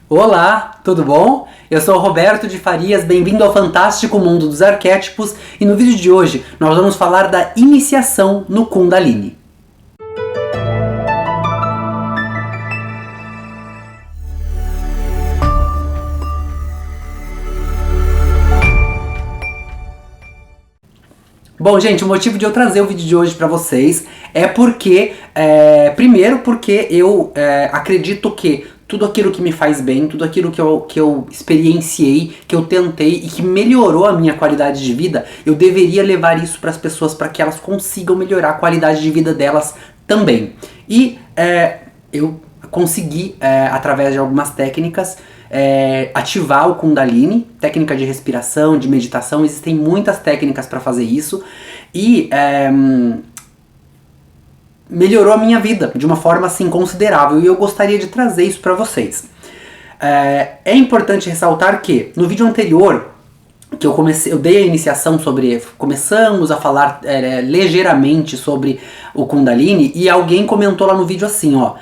Olá, tudo bom? Eu sou o Roberto de Farias, bem-vindo ao fantástico mundo dos arquétipos e no vídeo de hoje nós vamos falar da iniciação no Kundalini. Bom, gente, o motivo de eu trazer o vídeo de hoje pra vocês é porque, primeiro porque eu acredito que tudo aquilo que me faz bem, tudo aquilo que eu experienciei, que eu tentei e que melhorou a minha qualidade de vida, eu deveria levar isso para as pessoas para que elas consigam melhorar a qualidade de vida delas também. E eu consegui, através de algumas técnicas, ativar o Kundalini, técnica de respiração, de meditação, existem muitas técnicas para fazer isso e melhorou a minha vida de uma forma assim considerável e eu gostaria de trazer isso para vocês. É importante ressaltar que no vídeo anterior que eu dei a iniciação sobre, começamos a falar ligeiramente sobre o Kundalini e alguém comentou lá no vídeo assim, ó,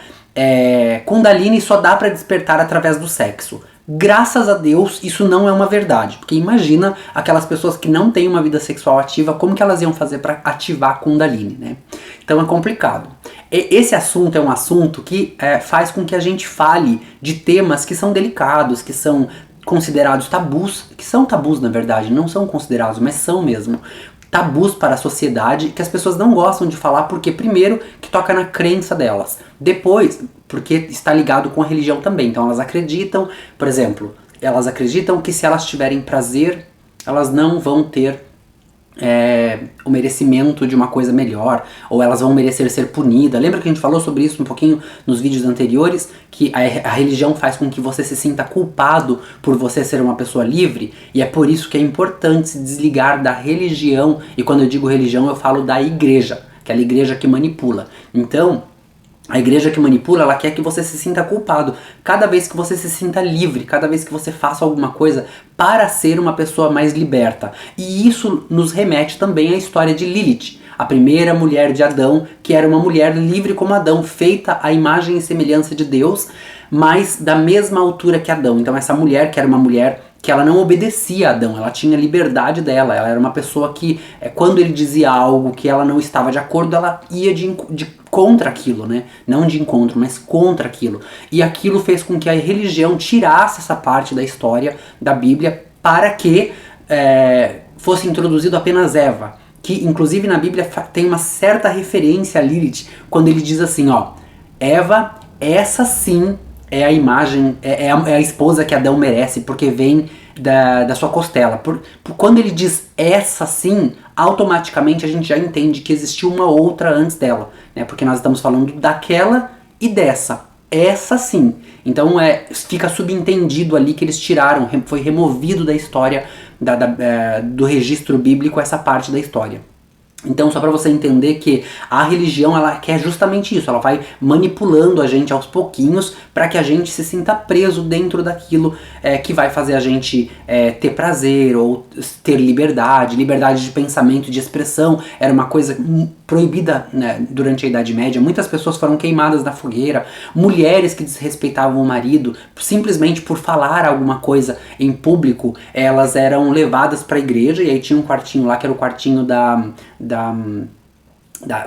Kundalini só dá para despertar através do sexo. Graças a Deus isso não é uma verdade, porque imagina aquelas pessoas que não têm uma vida sexual ativa, como que elas iam fazer para ativar a Kundalini, né? Então é complicado. Esse assunto é um assunto que faz com que a gente fale de temas que são delicados, que são considerados tabus, que são tabus na verdade, não são considerados, mas são mesmo tabus para a sociedade, que as pessoas não gostam de falar porque primeiro que toca na crença delas, depois porque está ligado com a religião também, então elas acreditam, por exemplo, elas acreditam que se elas tiverem prazer, elas não vão ter o merecimento de uma coisa melhor, ou elas vão merecer ser punidas. Lembra que a gente falou sobre isso um pouquinho nos vídeos anteriores, que a religião faz com que você se sinta culpado por você ser uma pessoa livre, e é por isso que é importante se desligar da religião, e quando eu digo religião eu falo da igreja, aquela igreja que manipula. Então, a igreja que manipula, ela quer que você se sinta culpado. Cada vez que você se sinta livre, cada vez que você faça alguma coisa para ser uma pessoa mais liberta. E isso nos remete também à história de Lilith, a primeira mulher de Adão, que era uma mulher livre como Adão, feita à imagem e semelhança de Deus, mas da mesma altura que Adão. Então essa mulher, que era uma mulher que ela não obedecia a Adão, ela tinha liberdade dela, ela era uma pessoa que, quando ele dizia algo que ela não estava de acordo, ela ia contra aquilo, né? Não de encontro, mas contra aquilo. E aquilo fez com que a religião tirasse essa parte da história da Bíblia para que fosse introduzido apenas Eva, que inclusive na Bíblia tem uma certa referência a Lilith, quando ele diz assim, ó, Eva, essa sim é a imagem, é a esposa que Adão merece, porque vem da sua costela. Quando ele diz essa sim, automaticamente a gente já entende que existiu uma outra antes dela, né? Porque nós estamos falando daquela e dessa. Essa sim. Então fica subentendido ali que eles tiraram, foi removido da história, do registro bíblico essa parte da história. Então, só para você entender que a religião, ela quer justamente isso, ela vai manipulando a gente aos pouquinhos para que a gente se sinta preso dentro daquilo que vai fazer a gente ter prazer ou ter liberdade de pensamento, de expressão. Era uma coisa proibida, né, durante a Idade Média. Muitas pessoas foram queimadas na fogueira, mulheres que desrespeitavam o marido, simplesmente por falar alguma coisa em público, elas eram levadas para a igreja, e aí tinha um quartinho lá que era o quartinho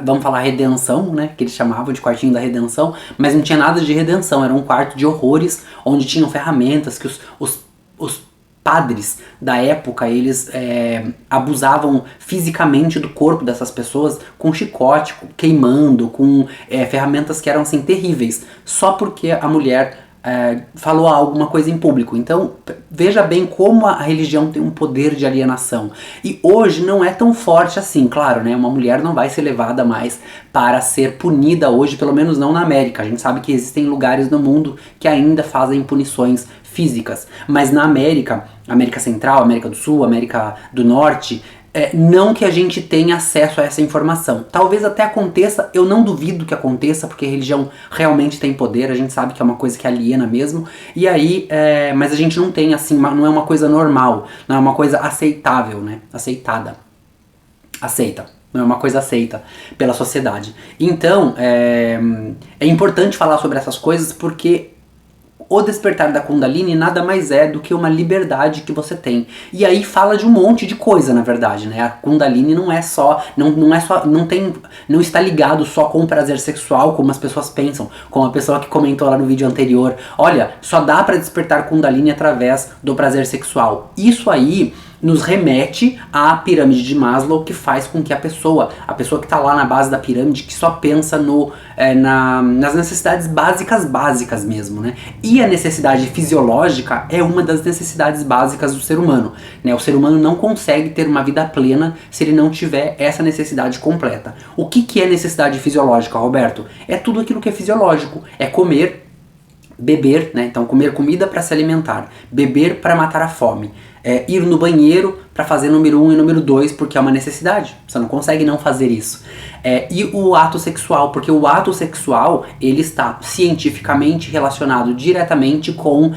vamos falar redenção, né, que eles chamavam de quartinho da redenção, mas não tinha nada de redenção, era um quarto de horrores, onde tinham ferramentas que os padres da época, eles abusavam fisicamente do corpo dessas pessoas com chicote, queimando, com ferramentas que eram assim terríveis, só porque a mulher falou alguma coisa em público. Então veja bem como a religião tem um poder de alienação, e hoje não é tão forte assim, claro, né? Uma mulher não vai ser levada mais para ser punida hoje, pelo menos não na América. A gente sabe que existem lugares no mundo que ainda fazem punições físicas, mas na América Central, América do Sul, América do Norte, não que a gente tenha acesso a essa informação. Talvez até aconteça, eu não duvido que aconteça, porque a religião realmente tem poder, a gente sabe que é uma coisa que aliena mesmo, e aí, mas a gente não tem assim, não é uma coisa normal, não é uma coisa aceitável, né? Aceita. Não é uma coisa aceita pela sociedade. Então, é importante falar sobre essas coisas porque o despertar da Kundalini nada mais é do que uma liberdade que você tem. E aí fala de um monte de coisa, na verdade, né? A Kundalini não é só, não está ligado só com o prazer sexual, como as pessoas pensam, como a pessoa que comentou lá no vídeo anterior. Olha, só dá para despertar Kundalini através do prazer sexual. Isso aí nos remete à pirâmide de Maslow, que faz com que a pessoa que está lá na base da pirâmide, que só pensa nas necessidades básicas mesmo, né? E a necessidade fisiológica é uma das necessidades básicas do ser humano, né? O ser humano não consegue ter uma vida plena se ele não tiver essa necessidade completa. O que é necessidade fisiológica, Roberto? É tudo aquilo que é fisiológico, é comer, beber, né? Então comer comida para se alimentar, beber para matar a fome, ir no banheiro para fazer número 1 e número 2, porque é uma necessidade, você não consegue não fazer isso. E o ato sexual, porque o ato sexual ele está cientificamente relacionado diretamente com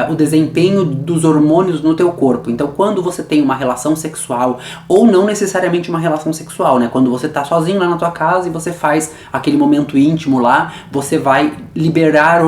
o desempenho dos hormônios no teu corpo. Então quando você tem uma relação sexual, ou não necessariamente uma relação sexual, né? Quando você tá sozinho lá na tua casa e você faz aquele momento íntimo lá, você vai libertar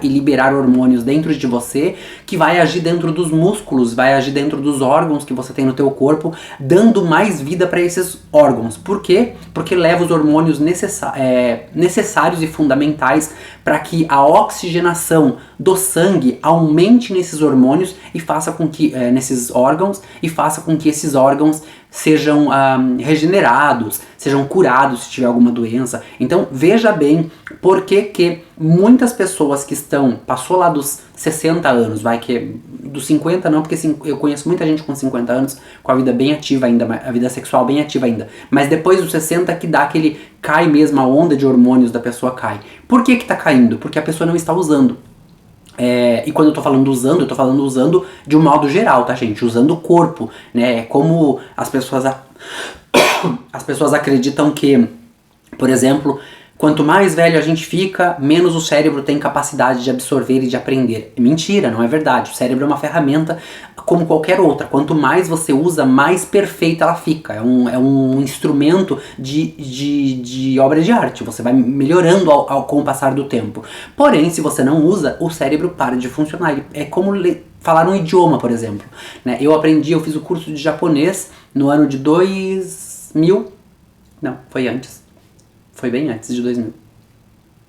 e liberar hormônios dentro de você, que vai agir dentro dos músculos, vai agir dentro dos órgãos que você tem no teu corpo, dando mais vida para esses órgãos. Por quê? Porque leva os hormônios necessários e fundamentais para que a oxigenação do sangue aumente nesses hormônios e faça com que nesses órgãos e faça com que esses órgãos sejam regenerados, sejam curados se tiver alguma doença. Então veja bem por que muitas pessoas que passou lá dos 60 anos, dos 50 não, porque eu conheço muita gente com 50 anos com a vida bem ativa ainda, a vida sexual bem ativa ainda, mas depois dos 60 que dá cai mesmo, a onda de hormônios da pessoa cai. Por que tá caindo? Porque a pessoa não está usando. E quando eu tô falando usando de um modo geral, tá, gente? Usando o corpo, né? Como as pessoas acreditam que, por exemplo, quanto mais velho a gente fica, menos o cérebro tem capacidade de absorver e de aprender. Mentira, não é verdade. O cérebro é uma ferramenta como qualquer outra. Quanto mais você usa, mais perfeita ela fica. É um instrumento de obra de arte. Você vai melhorando com o passar do tempo. Porém, se você não usa, o cérebro para de funcionar. É como falar um idioma, por exemplo, né? Eu fiz o curso de japonês no ano de 2000. Não, foi antes. Foi bem antes de 2000.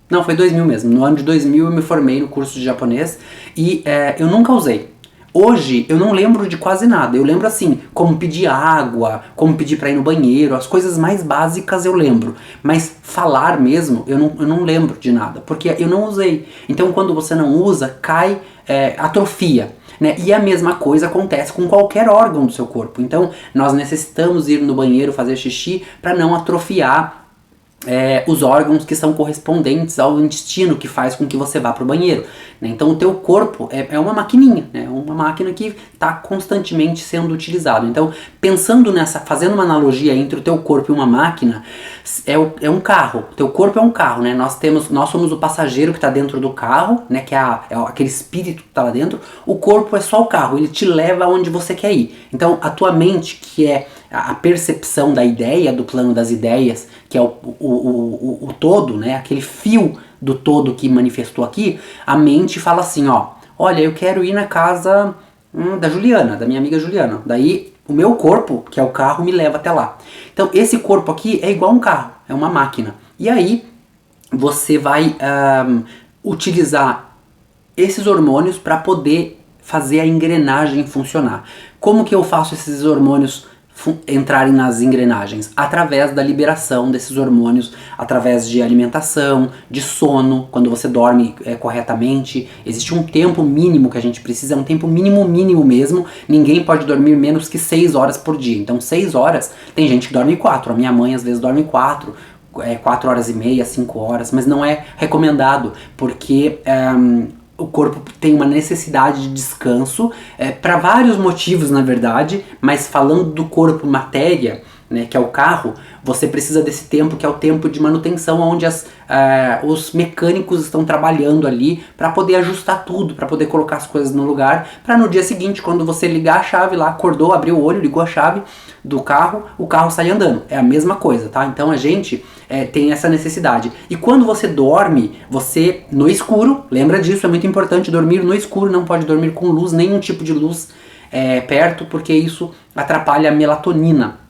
Não, foi 2000 mesmo. No ano de 2000 eu me formei no curso de japonês e eu nunca usei. Hoje eu não lembro de quase nada. Eu lembro assim, como pedir água, como pedir pra ir no banheiro, as coisas mais básicas eu lembro. Mas falar mesmo, eu não lembro de nada, porque eu não usei. Então quando você não usa, cai, atrofia. Né? E a mesma coisa acontece com qualquer órgão do seu corpo. Então nós necessitamos ir no banheiro fazer xixi para não atrofiar os órgãos que são correspondentes ao intestino que faz com que você vá para o banheiro, né? Então o teu corpo é uma maquininha, né? Uma máquina que está constantemente sendo utilizado. Então pensando fazendo uma analogia entre o teu corpo e uma máquina, é um carro. O teu corpo é um carro, né? Nós somos o passageiro que está dentro do carro, né? Que é aquele espírito que está lá dentro. O corpo é só o carro, ele te leva aonde você quer ir. Então a tua mente, que é a percepção da ideia, do plano das ideias, que é o todo, né? Aquele fio do todo que manifestou aqui, a mente fala assim, olha, eu quero ir na casa da Juliana, da minha amiga Juliana. Daí o meu corpo, que é o carro, me leva até lá. Então esse corpo aqui é igual um carro, é uma máquina. E aí você vai utilizar esses hormônios para poder fazer a engrenagem funcionar. Como que eu faço esses hormônios entrarem nas engrenagens? Através da liberação desses hormônios, através de alimentação, de sono, quando você dorme corretamente. Existe um tempo mínimo que a gente precisa, é um tempo mínimo mesmo. Ninguém pode dormir menos que 6 horas por dia. Então 6 horas, tem gente que dorme 4, a minha mãe às vezes dorme 4 horas e meia, 5 horas, mas não é recomendado, porque o corpo tem uma necessidade de descanso, para vários motivos na verdade, mas falando do corpo matéria, né, que é o carro, você precisa desse tempo que é o tempo de manutenção, onde os mecânicos estão trabalhando ali para poder ajustar tudo, para poder colocar as coisas no lugar, para no dia seguinte, quando você ligar a chave lá, acordou, abriu o olho, ligou a chave do carro, o carro sai andando. É a mesma coisa, tá? Então a gente tem essa necessidade. E quando você dorme, você no escuro, lembra disso, é muito importante dormir no escuro, não pode dormir com luz, nenhum tipo de luz perto, porque isso atrapalha a melatonina.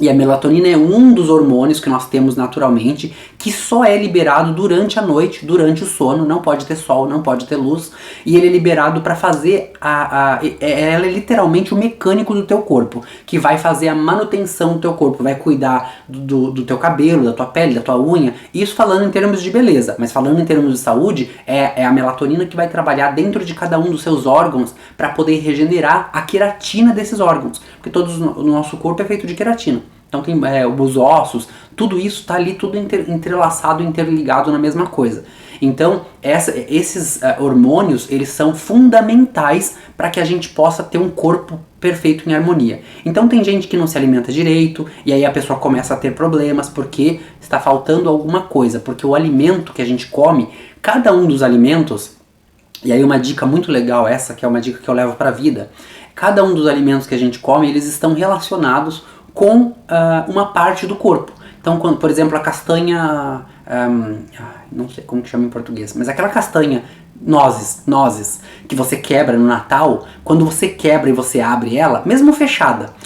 E a melatonina é um dos hormônios que nós temos naturalmente, que só é liberado durante a noite, durante o sono, não pode ter sol, não pode ter luz, e ele é liberado para fazer ela é literalmente o mecânico do teu corpo, que vai fazer a manutenção do teu corpo, vai cuidar do teu cabelo, da tua pele, da tua unha, isso falando em termos de beleza, mas falando em termos de saúde, é a melatonina que vai trabalhar dentro de cada um dos seus órgãos para poder regenerar a queratina desses órgãos, porque o nosso corpo é feito de queratina. Então tem os ossos, tudo isso está ali tudo entrelaçado, interligado na mesma coisa. Então esses hormônios, eles são fundamentais para que a gente possa ter um corpo perfeito em harmonia. Então tem gente que não se alimenta direito, e aí a pessoa começa a ter problemas porque está faltando alguma coisa, porque o alimento que a gente come, cada um dos alimentos, e aí uma dica muito legal essa, que é uma dica que eu levo para a vida, cada um dos alimentos que a gente come, eles estão relacionados com uma parte do corpo. Então, quando, por exemplo, a castanha, não sei como que chama em português, mas aquela castanha, nozes, que você quebra no Natal, quando você quebra e você abre ela, mesmo fechada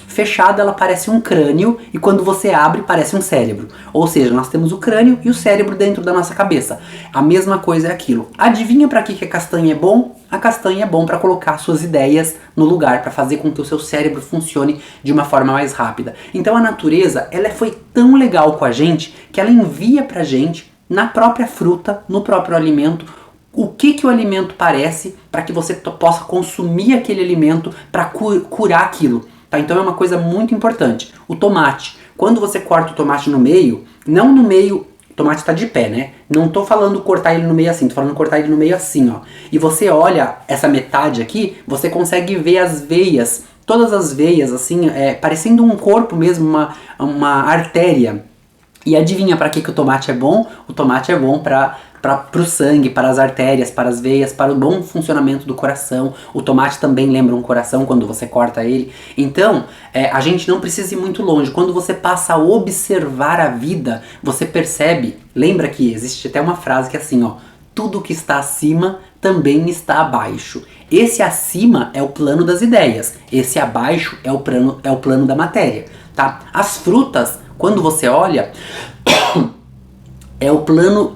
ela parece um crânio, e quando você abre parece um cérebro. Ou seja, nós temos o crânio e o cérebro dentro da nossa cabeça. A mesma coisa é aquilo. Adivinha para que a castanha é bom? A castanha é bom para colocar suas ideias no lugar, para fazer com que o seu cérebro funcione de uma forma mais rápida. Então a natureza, ela foi tão legal com a gente, que ela envia pra gente, na própria fruta, no próprio alimento, o que o alimento parece, para que você possa consumir aquele alimento para curar aquilo. Tá? Então é uma coisa muito importante. O tomate, quando você corta o tomate no meio, não no meio, o tomate está de pé, né? Não tô falando cortar ele no meio assim, tô falando cortar ele no meio assim, ó. E você olha essa metade aqui, você consegue ver as veias, todas as veias assim, parecendo um corpo mesmo, uma artéria. E adivinha para que o tomate é bom? O tomate é bom para o sangue, para as artérias, para as veias, para o bom funcionamento do coração. O tomate também lembra um coração quando você corta ele. Então, a gente não precisa ir muito longe. Quando você passa a observar a vida, você percebe, lembra que existe até uma frase que é assim, ó, tudo que está acima também está abaixo. Esse acima é o plano das ideias, esse abaixo é o plano da matéria, tá? As frutas, quando você olha, é o plano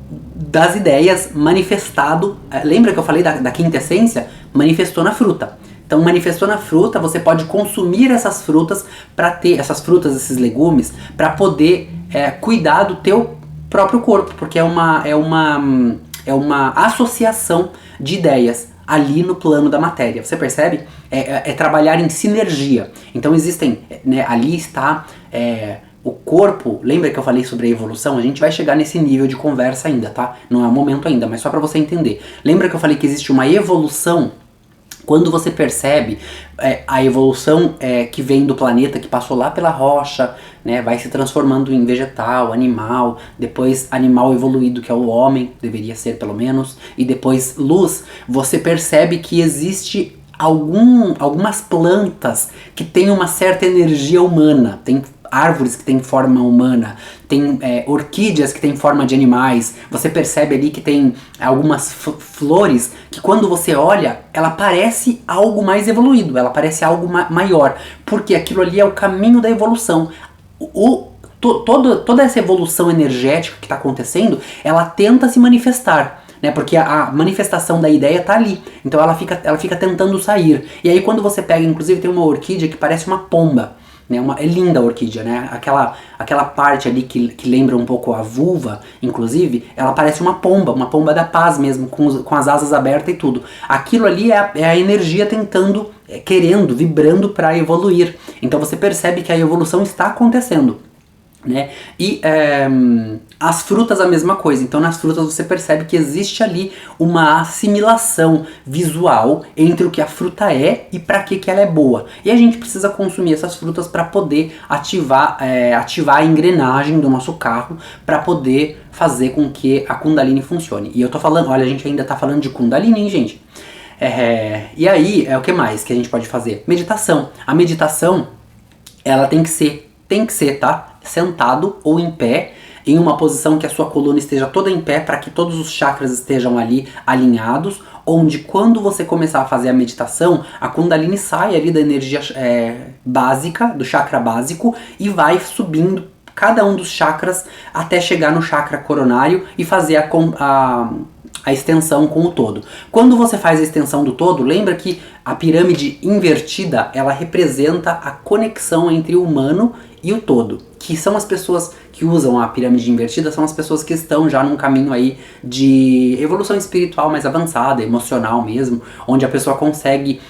das ideias manifestado. Lembra que eu falei da quinta essência? Manifestou na fruta. Então manifestou na fruta, você pode consumir essas frutas para ter essas frutas, esses legumes, para poder cuidar do teu próprio corpo, porque é uma associação de ideias ali no plano da matéria. Você percebe? É trabalhar em sinergia. Então existem, né, ali está o corpo. Lembra que eu falei sobre a evolução? A gente vai chegar nesse nível de conversa ainda, tá? Não é o momento ainda, mas só para você entender. Lembra que eu falei que existe uma evolução? Quando você percebe a evolução que vem do planeta, que passou lá pela rocha, né, vai se transformando em vegetal, animal, depois animal evoluído, que é o homem, deveria ser pelo menos, e depois luz, você percebe que existe algumas plantas que têm uma certa energia humana, tem árvores que têm forma humana, tem orquídeas que têm forma de animais. Você percebe ali que tem algumas flores que quando você olha, ela parece algo mais evoluído, ela parece algo maior, porque aquilo ali é o caminho da evolução. Toda essa evolução energética que está acontecendo, ela tenta se manifestar, né? Porque a manifestação da ideia está ali, então ela fica tentando sair. E aí quando você pega, inclusive tem uma orquídea que parece uma pomba, né? É linda a orquídea, né? Aquela parte ali que lembra um pouco a vulva, inclusive, ela parece uma pomba da paz mesmo, com as asas abertas e tudo. Aquilo ali é a energia tentando, vibrando para evoluir. Então você percebe que a evolução está acontecendo. né? E as frutas a mesma coisa. Então nas frutas você percebe que existe ali uma assimilação visual entre o que a fruta é e para que ela é boa. E a gente precisa consumir essas frutas para poder ativar a engrenagem do nosso carro, para poder fazer com que a Kundalini funcione. E eu tô falando, olha, a gente ainda tá falando de Kundalini, hein, gente? E aí, o que mais que a gente pode fazer? Meditação. A meditação, ela tem que ser, tá? Sentado ou em pé, em uma posição que a sua coluna esteja toda em pé, para que todos os chakras estejam ali alinhados, onde quando você começar a fazer a meditação, a Kundalini sai ali da energia básica, do chakra básico, e vai subindo cada um dos chakras até chegar no chakra coronário e fazer a extensão com o todo. Quando você faz a extensão do todo, lembra que a pirâmide invertida, ela representa a conexão entre o humano e o todo. Que são as pessoas que usam a pirâmide invertida, são as pessoas que estão já num caminho aí de evolução espiritual mais avançada, emocional mesmo, onde a pessoa consegue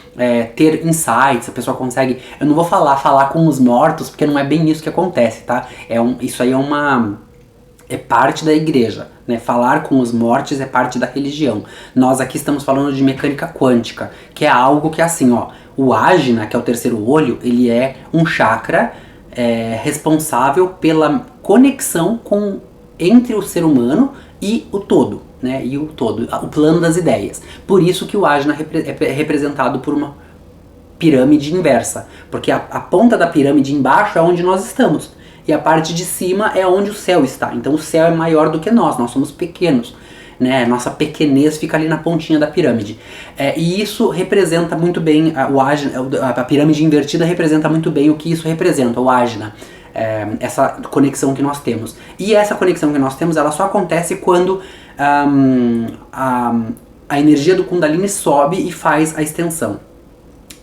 ter insights, a pessoa consegue... Eu não vou falar com os mortos, porque não é bem isso que acontece, tá? Isso aí é parte da igreja, né? Falar com os mortos é parte da religião. Nós aqui estamos falando de mecânica quântica, que é algo que é assim, ó, o Ajna, que é o terceiro olho, ele é um chakra responsável pela conexão entre o ser humano e o todo, né? E o todo, o plano das ideias. Por isso que o Ajna é representado por uma pirâmide inversa, porque a ponta da pirâmide embaixo é onde nós estamos. E a parte de cima é onde o céu está. Então o céu é maior do que nós somos pequenos, né? Nossa pequenez fica ali na pontinha da pirâmide. E isso representa muito bem, a pirâmide invertida representa muito bem o que isso representa, o Ajna. Essa conexão que nós temos. E essa conexão que nós temos, ela só acontece quando a energia do Kundalini sobe e faz a extensão.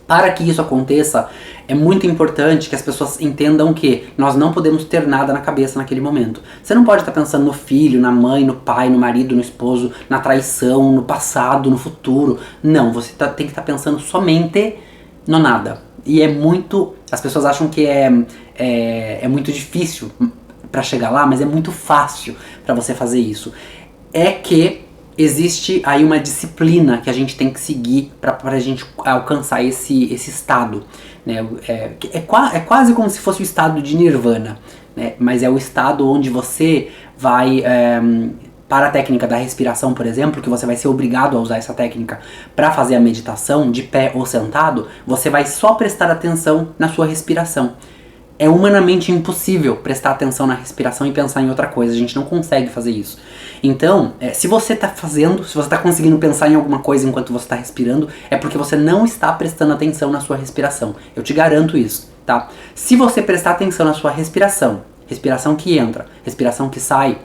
Para que isso aconteça, é muito importante que as pessoas entendam que nós não podemos ter nada na cabeça naquele momento. Você não pode estar pensando no filho, na mãe, no pai, no marido, no esposo, na traição, no passado, no futuro. Não, você tem que estar pensando somente no nada. E as pessoas acham que é muito difícil para chegar lá, mas é muito fácil para você fazer isso. É que existe aí uma disciplina que a gente tem que seguir para a gente alcançar esse estado, né? É quase como se fosse o estado de Nirvana, né? Mas é o estado onde você vai, para a técnica da respiração, por exemplo, que você vai ser obrigado a usar essa técnica para fazer a meditação, de pé ou sentado, você vai só prestar atenção na sua respiração. É humanamente impossível prestar atenção na respiração e pensar em outra coisa. A gente não consegue fazer isso. Então, se você está conseguindo pensar em alguma coisa enquanto você está respirando, é porque você não está prestando atenção na sua respiração. Eu te garanto isso, tá? Se você prestar atenção na sua respiração que entra, respiração que sai,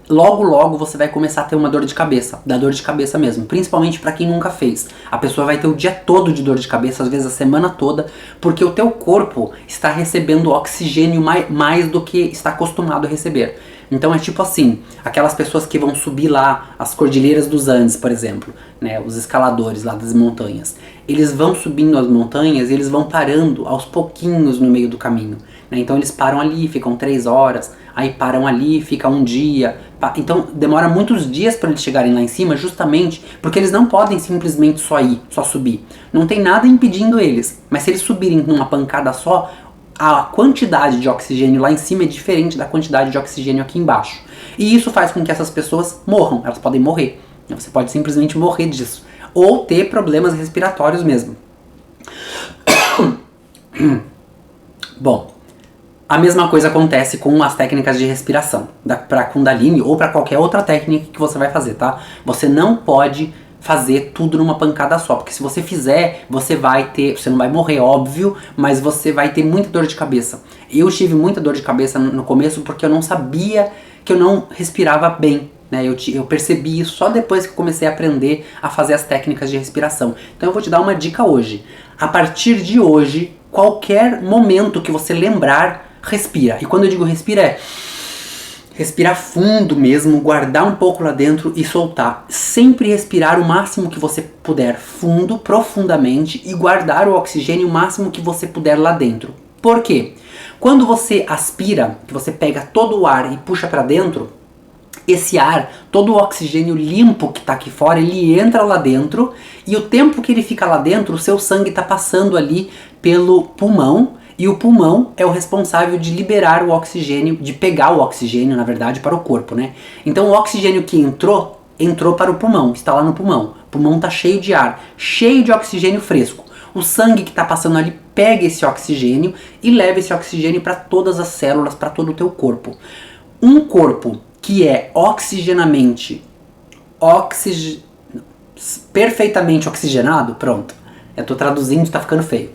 logo você vai começar a ter uma dor de cabeça, da dor de cabeça mesmo, principalmente para quem nunca fez. A pessoa vai ter o dia todo de dor de cabeça, às vezes a semana toda, porque o teu corpo está recebendo oxigênio mais do que está acostumado a receber. Então é tipo assim, aquelas pessoas que vão subir lá as cordilheiras dos Andes, por exemplo, né, os escaladores lá das montanhas. Eles vão subindo as montanhas e eles vão parando aos pouquinhos no meio do caminho, né? Então eles param ali, ficam 3 horas, aí param ali, fica um dia. Então demora muitos dias para eles chegarem lá em cima, justamente porque eles não podem simplesmente só subir. Não tem nada impedindo eles, mas se eles subirem numa pancada só, a quantidade de oxigênio lá em cima é diferente da quantidade de oxigênio aqui embaixo. E isso faz com que essas pessoas morram, elas podem morrer. Você pode simplesmente morrer disso. Ou ter problemas respiratórios mesmo. Bom, a mesma coisa acontece com as técnicas de respiração. Para Kundalini ou para qualquer outra técnica que você vai fazer, tá? Você não pode fazer tudo numa pancada só, porque se você fizer, você não vai morrer, óbvio, mas você vai ter muita dor de cabeça. Eu tive muita dor de cabeça no começo porque eu não sabia que eu não respirava bem, né? Eu percebi isso só depois que eu comecei a aprender a fazer as técnicas de respiração. Então eu vou te dar uma dica hoje. A partir de hoje, qualquer momento que você lembrar, respira. E quando eu digo respira, respirar fundo mesmo, guardar um pouco lá dentro e soltar. Sempre respirar o máximo que você puder, fundo, profundamente, e guardar o oxigênio o máximo que você puder lá dentro. Por quê? Quando você aspira, que você pega todo o ar e puxa para dentro, esse ar, todo o oxigênio limpo que está aqui fora, ele entra lá dentro e o tempo que ele fica lá dentro, o seu sangue está passando ali pelo pulmão e o pulmão é o responsável de liberar o oxigênio, de pegar o oxigênio, na verdade, para o corpo, né? Então o oxigênio que entrou para o pulmão, está lá no pulmão. O pulmão está cheio de ar, cheio de oxigênio fresco. O sangue que está passando ali pega esse oxigênio e leva esse oxigênio para todas as células, para todo o teu corpo. Um corpo que é perfeitamente oxigenado, pronto, eu tô traduzindo, tá ficando feio.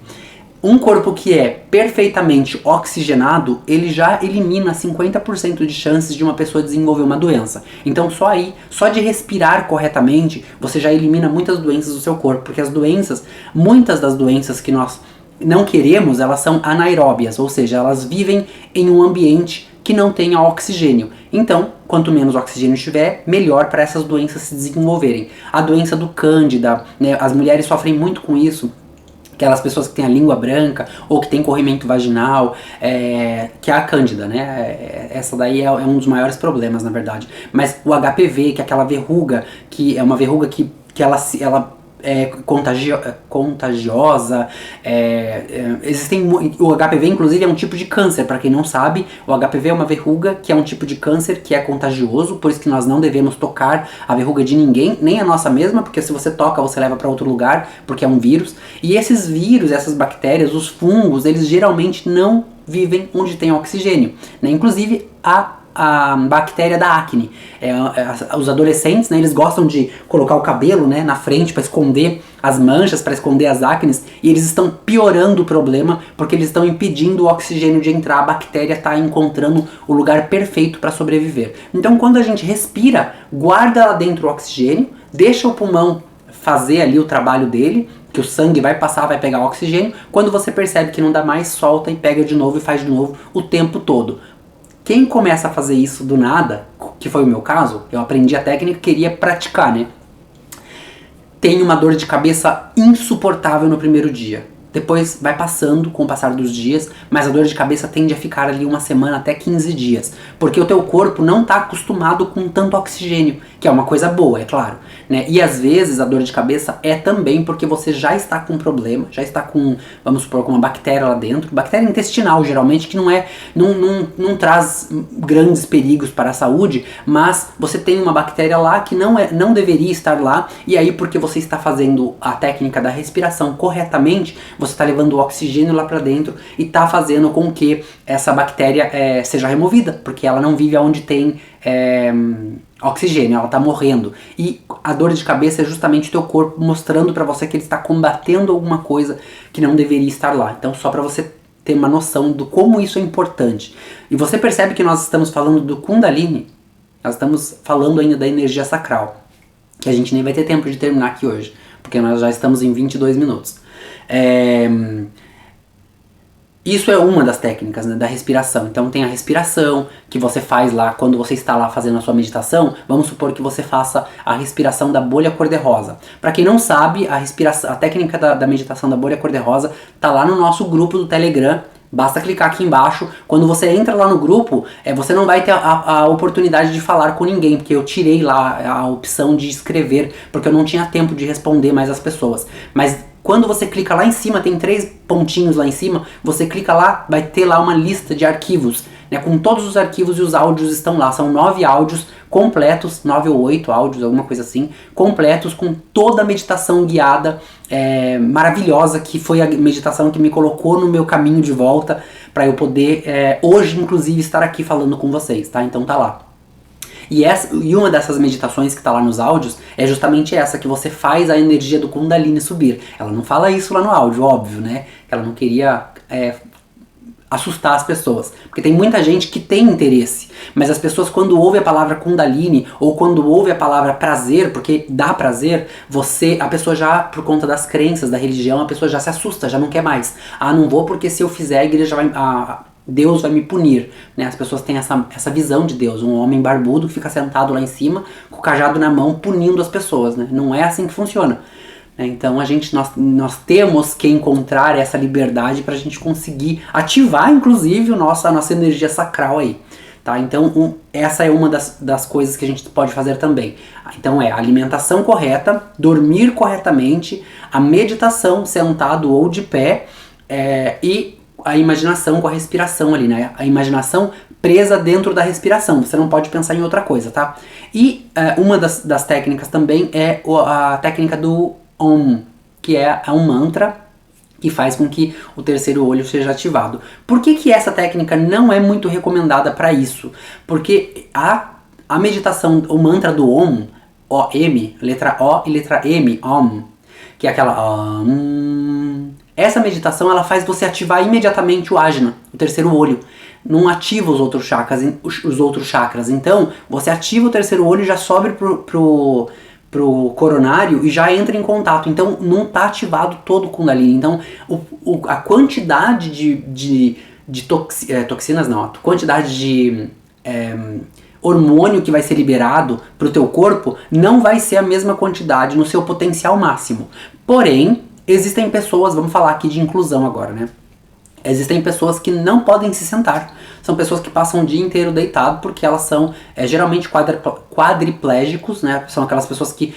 Um corpo que é perfeitamente oxigenado, ele já elimina 50% de chances de uma pessoa desenvolver uma doença. Então só de respirar corretamente, você já elimina muitas doenças do seu corpo, porque muitas das doenças que nós não queremos, elas são anaeróbias, ou seja, elas vivem em um ambiente que não tenha oxigênio. Então, quanto menos oxigênio tiver, melhor para essas doenças se desenvolverem. A doença do Cândida, né, as mulheres sofrem muito com isso, aquelas pessoas que têm a língua branca ou que têm corrimento vaginal, que é a Cândida, né? Essa daí é um dos maiores problemas, na verdade. Mas o HPV, que é aquela verruga, que é uma verruga que ela é contagiosa, o HPV inclusive é um tipo de câncer, para quem não sabe, o HPV é uma verruga que é um tipo de câncer que é contagioso, por isso que nós não devemos tocar a verruga de ninguém, nem a nossa mesma, porque se você toca você leva para outro lugar, porque é um vírus, e esses vírus, essas bactérias, os fungos, eles geralmente não vivem onde tem oxigênio, né? Inclusive a bactéria da acne. Os adolescentes, né, eles gostam de colocar o cabelo, né, na frente para esconder as manchas, para esconder as acnes, e eles estão piorando o problema porque eles estão impedindo o oxigênio de entrar, a bactéria está encontrando o lugar perfeito para sobreviver. Então quando a gente respira, guarda lá dentro o oxigênio, deixa o pulmão fazer ali o trabalho dele, que o sangue vai passar, vai pegar o oxigênio, quando você percebe que não dá mais, solta e pega de novo e faz de novo o tempo todo. Quem começa a fazer isso do nada, que foi o meu caso, eu aprendi a técnica e queria praticar, né? Tem uma dor de cabeça insuportável no primeiro dia. Depois vai passando com o passar dos dias, mas a dor de cabeça tende a ficar ali uma semana até 15 dias. Porque o teu corpo não está acostumado com tanto oxigênio, que é uma coisa boa, é claro, né? E às vezes a dor de cabeça é também porque você já está com um problema, já está com, vamos supor, com uma bactéria lá dentro, bactéria intestinal geralmente, que não traz grandes perigos para a saúde, mas você tem uma bactéria lá que não deveria estar lá, e aí porque você está fazendo a técnica da respiração corretamente, você está levando o oxigênio lá para dentro e está fazendo com que essa bactéria seja removida, porque ela não vive onde tem oxigênio, ela está morrendo. E a dor de cabeça é justamente o teu corpo mostrando para você que ele está combatendo alguma coisa que não deveria estar lá. Então só para você ter uma noção do como isso é importante. E você percebe que nós estamos falando do Kundalini, nós estamos falando ainda da energia sacral, que a gente nem vai ter tempo de terminar aqui hoje, porque nós já estamos em 22 minutos. Isso é uma das técnicas, né, da respiração. Então tem a respiração que você faz lá quando você está lá fazendo a sua meditação. Vamos supor que você faça a respiração da bolha cor-de-rosa. Para quem não sabe, a técnica da meditação da bolha cor-de-rosa tá lá no nosso grupo do Telegram. Basta clicar aqui embaixo. Quando você entra lá no grupo, você não vai ter a oportunidade de falar com ninguém, porque eu tirei lá a opção de escrever, porque eu não tinha tempo de responder mais as pessoas. Mas quando você clica lá em cima, tem 3 pontinhos lá em cima, você clica lá, vai ter lá uma lista de arquivos, né, com todos os arquivos, e os áudios estão lá. São 9 áudios completos, 9 ou 8 áudios, alguma coisa assim, completos, com toda a meditação guiada, maravilhosa, que foi a meditação que me colocou no meu caminho de volta, para eu poder, hoje inclusive, estar aqui falando com vocês, tá? Então tá lá. E uma dessas meditações que está lá nos áudios é justamente essa, que você faz a energia do Kundalini subir. Ela não fala isso lá no áudio, óbvio, né? Ela não queria assustar as pessoas, porque tem muita gente que tem interesse, mas as pessoas, quando ouvem a palavra Kundalini ou quando ouvem a palavra prazer, porque dá prazer, a pessoa já, por conta das crenças, da religião, a pessoa já se assusta, já não quer mais. Ah, não vou porque se eu fizer a igreja Deus vai me punir, né? As pessoas têm essa visão de Deus, um homem barbudo que fica sentado lá em cima, com o cajado na mão, punindo as pessoas, né? Não é assim que funciona. né? Então nós temos que encontrar essa liberdade para a gente conseguir ativar, inclusive, a nossa energia sacral aí. Tá? Então essa é uma das coisas que a gente pode fazer também. Então a alimentação correta, dormir corretamente, a meditação sentado ou de pé, e a imaginação com a respiração ali, né? A imaginação presa dentro da respiração, você não pode pensar em outra coisa, tá? E uma das técnicas também é a técnica do Om, que é um mantra que faz com que o terceiro olho seja ativado. Por que essa técnica não é muito recomendada para isso? Porque a meditação, o mantra do Om, O-M, letra O e letra M, Om, que é aquela essa meditação ela faz você ativar imediatamente o ajna, o terceiro olho. Não ativa os outros chakras. Então, você ativa o terceiro olho e já sobe pro coronário e já entra em contato. Então, não está ativado todo o Kundalini. Então, a quantidade de toxinas, não, a quantidade de hormônio que vai ser liberado para o teu corpo não vai ser a mesma quantidade no seu potencial máximo. Porém, existem pessoas, vamos falar aqui de inclusão agora, né? Existem pessoas que não podem se sentar. São pessoas que passam o dia inteiro deitado porque elas são geralmente quadriplégicos, né? São aquelas pessoas que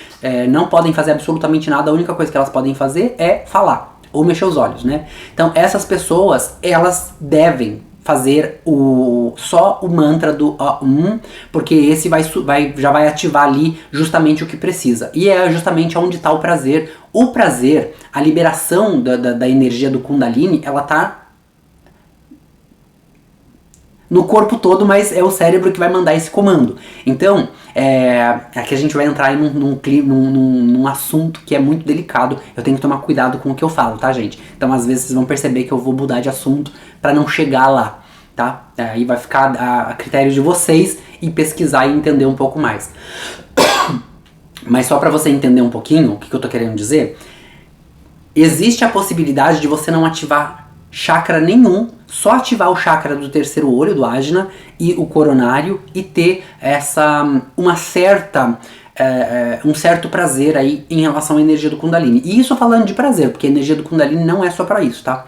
não podem fazer absolutamente nada. A única coisa que elas podem fazer é falar ou mexer os olhos, né? Então essas pessoas, elas devem fazer só o mantra do Om, porque esse já vai ativar ali justamente o que precisa. E é justamente onde está o prazer. O prazer, a liberação da energia do Kundalini, ela tá no corpo todo, mas é o cérebro que vai mandar esse comando. Então, aqui a gente vai entrar num assunto que é muito delicado. Eu tenho que tomar cuidado com o que eu falo, tá, gente? Então, às vezes, vocês vão perceber que eu vou mudar de assunto para não chegar lá, tá? Aí vai ficar a critério de vocês e pesquisar e entender um pouco mais. Mas só para você entender um pouquinho o que eu tô querendo dizer, existe a possibilidade de você não ativar chakra nenhum, só ativar o chakra do terceiro olho, do ajna, e o coronário, e ter um certo prazer aí em relação à energia do Kundalini. E isso falando de prazer, porque a energia do Kundalini não é só para isso, tá?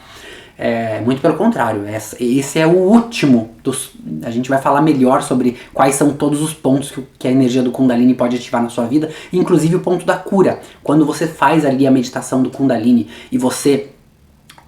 Muito pelo contrário, esse é o último a gente vai falar melhor sobre quais são todos os pontos que a energia do Kundalini pode ativar na sua vida, inclusive o ponto da cura. Quando você faz ali a meditação do Kundalini e você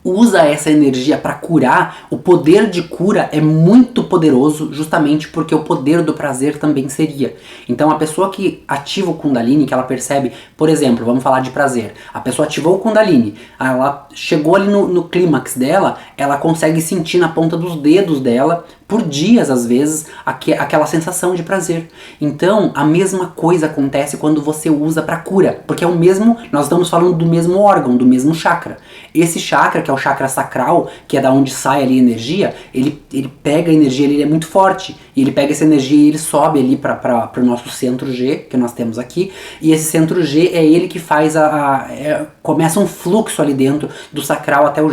usa essa energia para curar, o poder de cura é muito poderoso, justamente porque o poder do prazer também seria. Então a pessoa que ativa o Kundalini, que ela percebe, por exemplo, vamos falar de prazer, a pessoa ativou o Kundalini, ela chegou ali no clímax dela, ela consegue sentir na ponta dos dedos dela, por dias às vezes, aquela sensação de prazer. Então a mesma coisa acontece quando você usa para cura, porque nós estamos falando do mesmo órgão, do mesmo chakra. Esse chakra, que é o chakra sacral, que é da onde sai ali a energia, ele pega a energia, ele é muito forte, e ele pega essa energia e ele sobe ali para o nosso centro G, que nós temos aqui, e esse centro G é ele que faz começa um fluxo ali dentro do sacral até o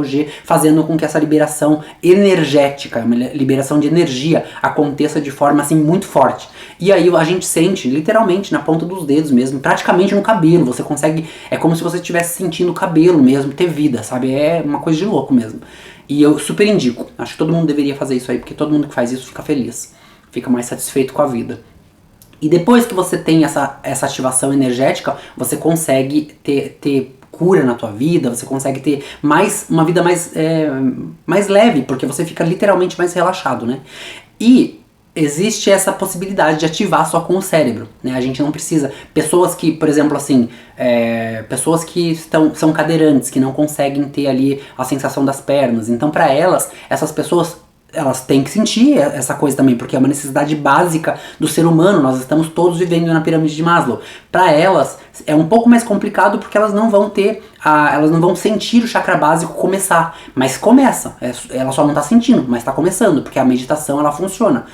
G, fazendo com que essa liberação energética, uma liberação de energia, aconteça de forma assim muito forte. E aí a gente sente, literalmente, na ponta dos dedos mesmo, praticamente no cabelo, você consegue, é como se você estivesse sentindo o cabelo mesmo, ter vida, sabe? É uma coisa de louco mesmo. E eu super indico, acho que todo mundo deveria fazer isso aí, porque todo mundo que faz isso fica feliz, fica mais satisfeito com a vida. E depois que você tem essa ativação energética, você consegue ter cura na tua vida, você consegue ter uma vida mais leve, porque você fica literalmente mais relaxado, né? E existe essa possibilidade de ativar só com o cérebro, né? A gente não precisa... Pessoas que, por exemplo, assim... pessoas que são cadeirantes, que não conseguem ter ali a sensação das pernas. Então, para essas pessoas... elas têm que sentir essa coisa também, porque é uma necessidade básica do ser humano, nós estamos todos vivendo na pirâmide de Maslow. Para elas é um pouco mais complicado porque elas não vão elas não vão sentir o chakra básico começar, mas começa, ela só não está sentindo, mas está começando, porque a meditação ela funciona.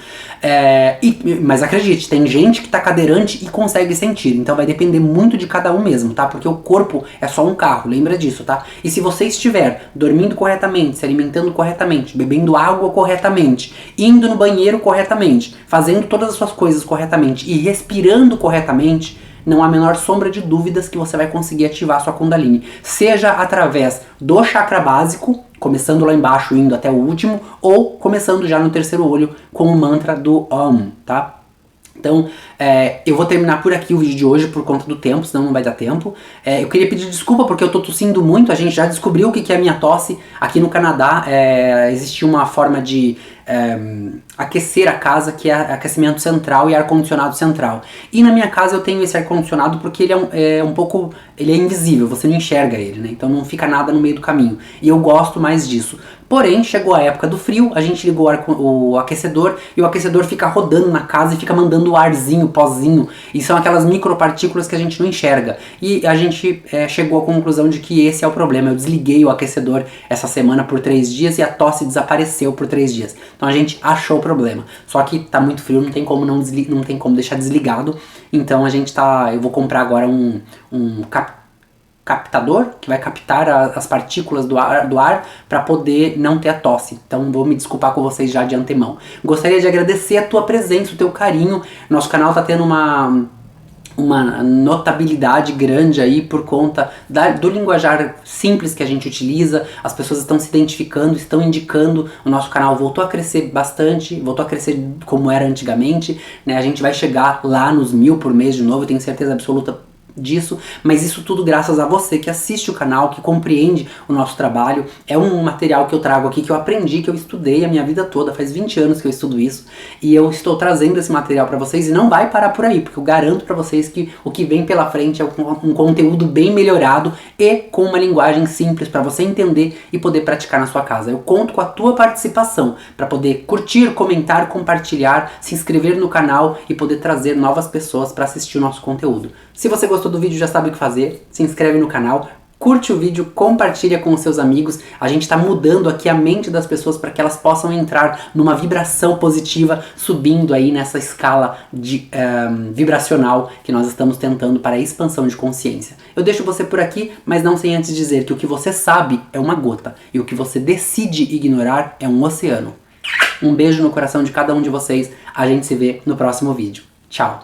Mas acredite, tem gente que tá cadeirante e consegue sentir, então vai depender muito de cada um mesmo, tá? Porque o corpo é só um carro, lembra disso, tá? E se você estiver dormindo corretamente, se alimentando corretamente, bebendo água corretamente, indo no banheiro corretamente, fazendo todas as suas coisas corretamente e respirando corretamente, não há a menor sombra de dúvidas que você vai conseguir ativar a sua Kundalini. Seja através do chakra básico, começando lá embaixo, indo até o último, ou começando já no terceiro olho com o mantra do Om, tá? Então, eu vou terminar por aqui o vídeo de hoje por conta do tempo, senão não vai dar tempo. Eu queria pedir desculpa porque eu tô tossindo muito, a gente já descobriu o que é a minha tosse. Aqui no Canadá existe uma forma de aquecer a casa, que é aquecimento central e ar-condicionado central. E na minha casa eu tenho esse ar-condicionado porque ele ele é invisível, você não enxerga ele, né? Então não fica nada no meio do caminho. E eu gosto mais disso. Porém, chegou a época do frio, a gente ligou o aquecedor e o aquecedor fica rodando na casa e fica mandando o arzinho, pozinho. E são aquelas micropartículas que a gente não enxerga. E a gente chegou à conclusão de que esse é o problema. Eu desliguei o aquecedor essa semana por 3 dias e a tosse desapareceu por 3 dias. Então a gente achou o problema. Só que tá muito frio, não tem como não tem como deixar desligado. Então eu vou comprar agora um captador que vai captar as partículas do ar para poder não ter a tosse. Então vou me desculpar com vocês já de antemão. Gostaria de agradecer a tua presença, o teu carinho. Nosso canal tá tendo uma notabilidade grande aí por conta do linguajar simples que a gente utiliza. As pessoas estão se identificando, estão indicando. O nosso canal voltou a crescer bastante, voltou a crescer como era antigamente, né? A gente vai chegar lá nos 1000 por mês de novo, eu tenho certeza absoluta disso, mas isso tudo graças a você que assiste o canal, que compreende o nosso trabalho. É um material que eu trago aqui, que eu aprendi, que eu estudei a minha vida toda, faz 20 anos que eu estudo isso, e eu estou trazendo esse material para vocês e não vai parar por aí, porque eu garanto para vocês que o que vem pela frente é um conteúdo bem melhorado e com uma linguagem simples para você entender e poder praticar na sua casa. Eu conto com a tua participação para poder curtir, comentar, compartilhar, se inscrever no canal e poder trazer novas pessoas para assistir o nosso conteúdo. Se você gostou do vídeo, já sabe o que fazer, se inscreve no canal, curte o vídeo, compartilha com os seus amigos. A gente está mudando aqui a mente das pessoas para que elas possam entrar numa vibração positiva, subindo aí nessa escala vibracional que nós estamos tentando para a expansão de consciência. Eu deixo você por aqui, mas não sem antes dizer que o que você sabe é uma gota e o que você decide ignorar é um oceano. Um beijo no coração de cada um de vocês, a gente se vê no próximo vídeo. Tchau!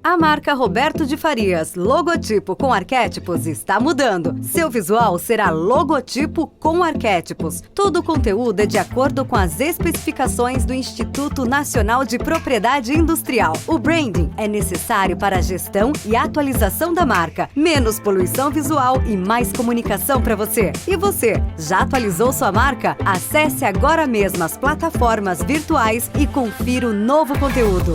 A marca Roberto de Farias, logotipo com arquétipos, está mudando. Seu visual será logotipo com arquétipos. Todo o conteúdo é de acordo com as especificações do Instituto Nacional de Propriedade Industrial. O branding é necessário para a gestão e atualização da marca. Menos poluição visual e mais comunicação para você. E você, já atualizou sua marca? Acesse agora mesmo as plataformas virtuais e confira o novo conteúdo.